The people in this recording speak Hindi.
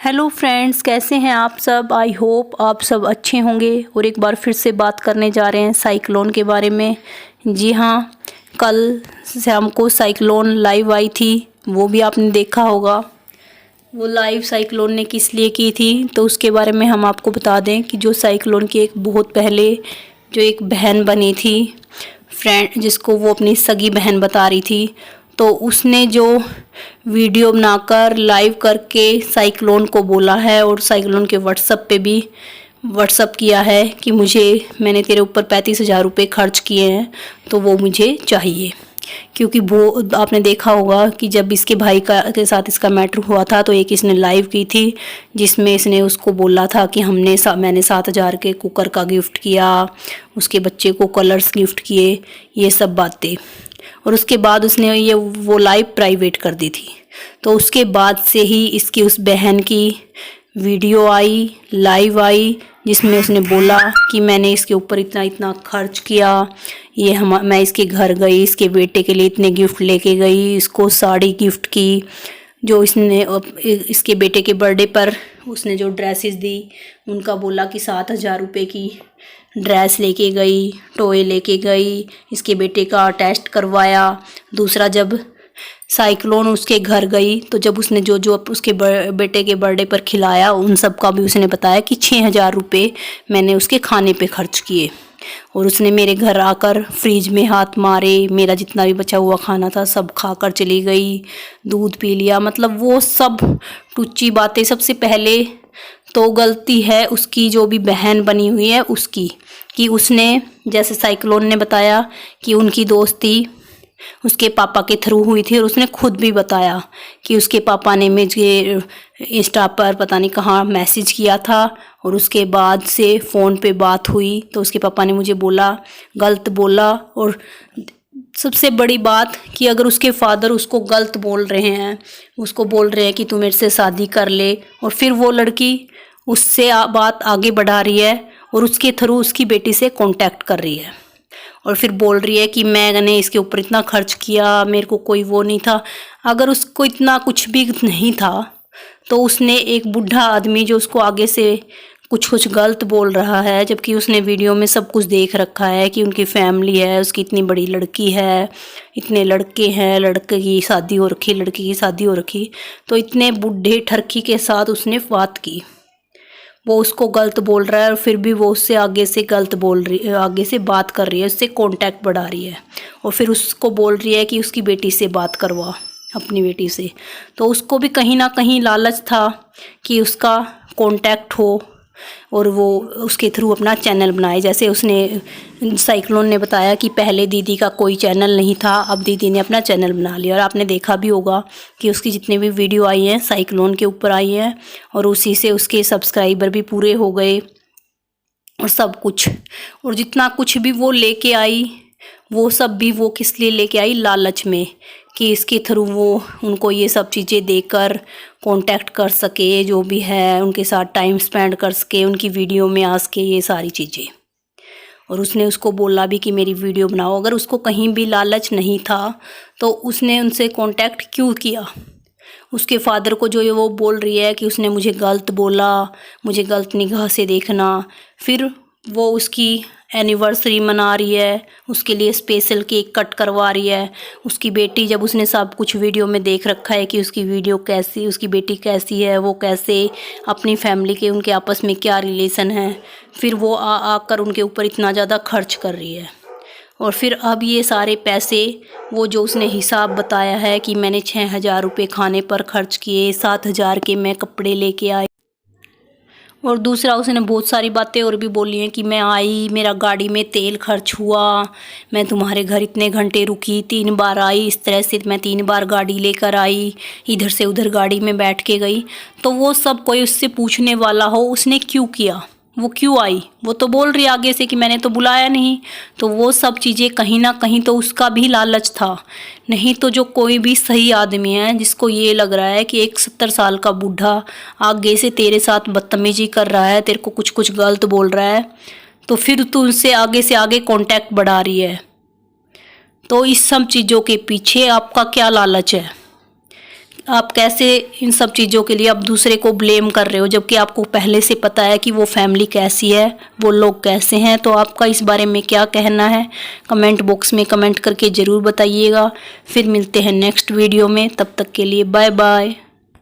हेलो फ्रेंड्स, कैसे हैं आप सब। आई होप आप सब अच्छे होंगे। और एक बार फिर से बात करने जा रहे हैं साइक्लोन के बारे में। जी हाँ, कल शाम को साइक्लोन लाइव आई थी, वो भी आपने देखा होगा। वो लाइव साइक्लोन ने किस लिए की थी तो उसके बारे में हम आपको बता दें कि जो साइक्लोन की एक बहुत पहले जो एक बहन बनी थी, फ्रेंड, जिसको वो अपनी सगी बहन बता रही थी, तो उसने जो वीडियो बनाकर लाइव करके साइक्लोन को बोला है और साइक्लोन के व्हाट्सएप पे भी व्हाट्सएप किया है कि मैंने तेरे ऊपर 35,000 रुपये खर्च किए हैं तो वो मुझे चाहिए। क्योंकि वो आपने देखा होगा कि जब इसके भाई के साथ इसका मैटर हुआ था तो एक इसने लाइव की थी जिसमें इसने उसको बोला था कि मैंने 7,000 के कुकर का गिफ्ट किया, उसके बच्चे को कलर्स गिफ्ट किए, ये सब बातें। और उसके बाद उसने वो लाइव प्राइवेट कर दी थी। तो उसके बाद से ही इसकी उस बहन की वीडियो आई, लाइव आई, जिसमें उसने बोला कि मैंने इसके ऊपर इतना इतना खर्च किया, मैं इसके घर गई, इसके बेटे के लिए इतने गिफ्ट लेके गई, इसको साड़ी गिफ्ट की, जो इसके बेटे के बर्थडे पर उसने जो ड्रेसेस दी उनका बोला कि 7,000 रुपये की ड्रेस लेके गई, टॉय लेके गई, इसके बेटे का टेस्ट करवाया। दूसरा, जब साइक्लोन उसके घर गई तो जब उसने जो जो उसके बेटे के बर्थडे पर खिलाया उन सब का भी उसने बताया कि 6,000 रुपये मैंने उसके खाने पे खर्च किए। और उसने मेरे घर आकर फ्रिज में हाथ मारे, मेरा जितना भी बचा हुआ खाना था सब खाकर चली गई, दूध पी लिया। मतलब वो सब टुच्ची बातें। सबसे पहले तो गलती है उसकी जो भी बहन बनी हुई है उसकी, कि उसने, जैसे साइक्लोन ने बताया कि उनकी दोस्ती उसके पापा के थ्रू हुई थी और उसने खुद भी बताया कि उसके पापा ने मुझे इंस्टा पर पता नहीं कहाँ मैसेज किया था और उसके बाद से फ़ोन पे बात हुई तो उसके पापा ने मुझे गलत बोला। और सबसे बड़ी बात कि अगर उसके फादर उसको गलत बोल रहे हैं, उसको बोल रहे हैं कि तू मेरे से शादी कर ले, और फिर वो लड़की उससे बात आगे बढ़ा रही है और उसके थ्रू उसकी बेटी से कांटेक्ट कर रही है और फिर बोल रही है कि मैंने इसके ऊपर इतना खर्च किया, मेरे को कोई वो नहीं था। अगर उसको इतना कुछ भी नहीं था तो उसने एक बूढ़ा आदमी जो उसको आगे से कुछ गलत बोल रहा है, जबकि उसने वीडियो में सब कुछ देख रखा है कि उनकी फैमिली है, उसकी इतनी बड़ी लड़की है, इतने लड़के हैं, लड़के की शादी हो रखी, लड़की की शादी हो रखी, तो इतने बूढ़े ठरकी के साथ उसने बात की। वो उसको गलत बोल रहा है और फिर भी वो उससे आगे से गलत बोल रही है, आगे से बात कर रही है, उससे कांटेक्ट बढ़ा रही है और फिर उसको बोल रही है कि उसकी बेटी से बात करवा, अपनी बेटी से। तो उसको भी कहीं ना कहीं लालच था कि उसका कांटेक्ट हो और वो उसके थ्रू अपना चैनल बनाए। जैसे उसने साइक्लोन ने बताया कि पहले दीदी का कोई चैनल नहीं था, अब दीदी ने अपना चैनल बना लिया। और आपने देखा भी होगा कि उसकी जितने भी वीडियो आई हैं साइक्लोन के ऊपर आई हैं और उसी से उसके सब्सक्राइबर भी पूरे हो गए और सब कुछ। और जितना कुछ भी वो लेके आई वो सब भी वो किस लिए लेके आई, लालच में, कि इसके थ्रू वो उनको ये सब चीज़ें देकर कांटेक्ट कर सके, जो भी है उनके साथ टाइम स्पेंड कर सके, उनकी वीडियो में आ सके, ये सारी चीज़ें। और उसने उसको बोला भी कि मेरी वीडियो बनाओ। अगर उसको कहीं भी लालच नहीं था तो उसने उनसे कांटेक्ट क्यों किया। उसके फादर को जो ये वो बोल रही है कि उसने मुझे गलत बोला, मुझे गलत निगाह से देखना, फिर वो उसकी एनिवर्सरी मना रही है, उसके लिए स्पेशल केक कट करवा रही है। उसकी बेटी, जब उसने सब कुछ वीडियो में देख रखा है कि उसकी वीडियो कैसी, उसकी बेटी कैसी है, वो कैसे अपनी फैमिली के, उनके आपस में क्या रिलेशन है, फिर वो आकर उनके ऊपर इतना ज़्यादा खर्च कर रही है। और फिर अब ये सारे पैसे, वो जो उसने हिसाब बताया है कि मैंने 6,000 रुपये खाने पर खर्च किए, 7,000 के मैं कपड़े लेके आई, और दूसरा उसने बहुत सारी बातें और भी बोली हैं कि मैं आई, मेरा गाड़ी में तेल खर्च हुआ, मैं तुम्हारे घर इतने घंटे रुकी, 3 बार आई, इस तरह से मैं 3 बार गाड़ी लेकर आई, इधर से उधर गाड़ी में बैठ के गई। तो वो सब कोई उससे पूछने वाला हो उसने क्यों किया, वो क्यों आई, वो तो बोल रही आगे से कि मैंने तो बुलाया नहीं। तो वो सब चीज़ें कहीं ना कहीं तो उसका भी लालच था। नहीं तो जो कोई भी सही आदमी है जिसको ये लग रहा है कि एक 70 साल का बूढ़ा आगे से तेरे साथ बदतमीजी कर रहा है, तेरे को कुछ गलत बोल रहा है, तो फिर तू उससे आगे कांटेक्ट बढ़ा रही है। तो इस सब चीज़ों के पीछे आपका क्या लालच है। आप कैसे इन सब चीज़ों के लिए आप दूसरे को ब्लेम कर रहे हो, जबकि आपको पहले से पता है कि वो फैमिली कैसी है, वो लोग कैसे हैं। तो आपका इस बारे में क्या कहना है, कमेंट बॉक्स में कमेंट करके ज़रूर बताइएगा। फिर मिलते हैं नेक्स्ट वीडियो में, तब तक के लिए बाय बाय।